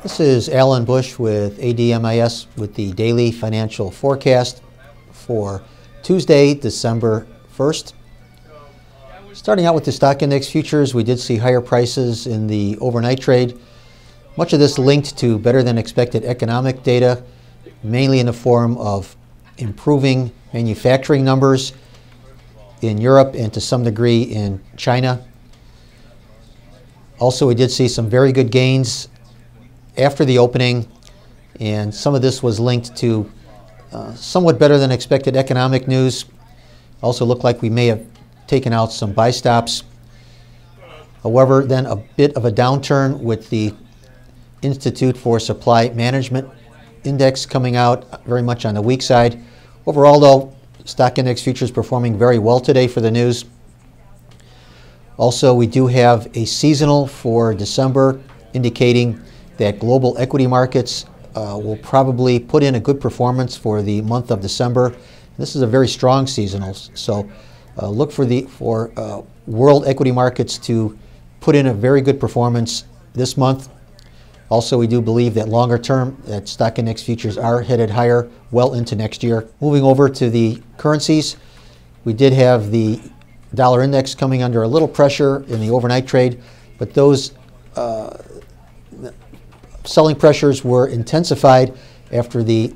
This is Alan Bush with ADMIS with the daily financial forecast for Tuesday, December 1st. Starting out with the stock index futures, we did see higher prices in the overnight trade. Much of this linked to better than expected economic data, mainly in the form of improving manufacturing numbers in Europe and to some degree in China. Also, we did see some very good gains after the opening, and some of this was linked to somewhat better than expected economic news. Also looked like we may have taken out some buy stops. However, then a bit of a downturn with the Institute for Supply Management Index coming out very much on the weak side. Overall, though, stock index futures performing very well today for the news. Also, we do have a seasonal for December indicating that global equity markets will probably put in a good performance for the month of December. This is a very strong seasonal, so look for world equity markets to put in a very good performance this month. Also, we do believe that longer term that stock index futures are headed higher well into next year. Moving over to the currencies, we did have the dollar index coming under a little pressure in the overnight trade, but those selling pressures were intensified after the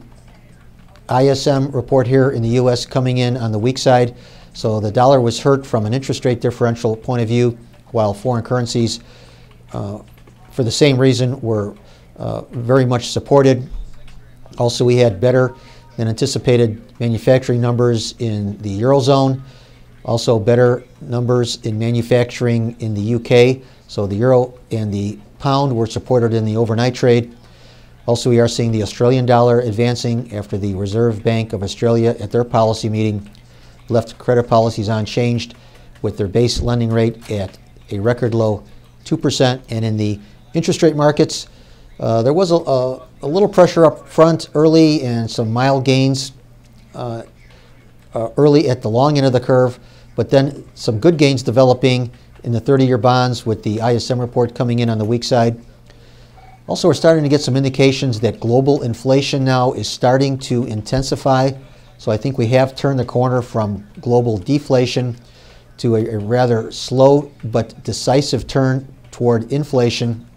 ISM report here in the U.S. coming in on the weak side. So the dollar was hurt from an interest rate differential point of view, while foreign currencies, for the same reason, were very much supported. Also, we had better than anticipated manufacturing numbers in the Eurozone. Also, better numbers in manufacturing in the UK. So the euro and the pound were supported in the overnight trade. Also, we are seeing the Australian dollar advancing after the Reserve Bank of Australia at their policy meeting left credit policies unchanged with their base lending rate at a record low 2%. And in the interest rate markets, there was a little pressure up front early and some mild gains early at the long end of the curve, but then some good gains developing in the 30-year bonds with the ISM report coming in on the weak side. Also, we're starting to get some indications that global inflation now is starting to intensify. So I think we have turned the corner from global deflation to a rather slow but decisive turn toward inflation.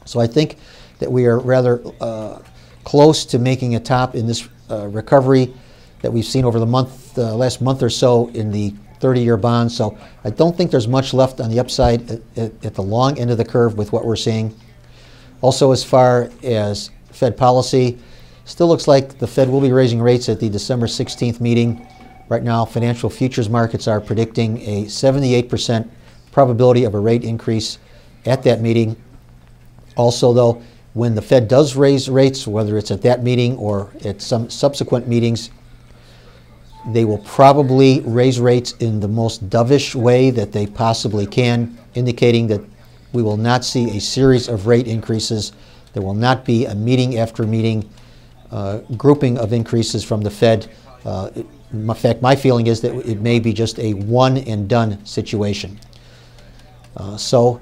So I think that we are rather close to making a top in this recovery that we've seen over the last month or so in the 30-year bonds. So I don't think there's much left on the upside at the long end of the curve with what we're seeing. Also, as far as Fed policy, still looks like the Fed will be raising rates at the December 16th meeting. Right now, financial futures markets are predicting a 78% probability of a rate increase at that meeting. Also, though, when the Fed does raise rates, whether it's at that meeting or at some subsequent meetings, they will probably raise rates in the most dovish way that they possibly can, indicating that we will not see a series of rate increases. There will not be a meeting after meeting grouping of increases from the Fed. In fact, my feeling is that it may be just a one and done situation. So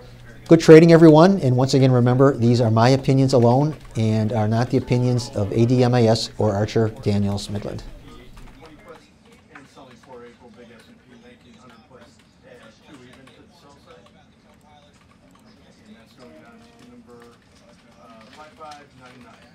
good trading, everyone. And once again, remember, these are my opinions alone and are not the opinions of ADMIS or Archer Daniels Midland. And that's going down to number 5599.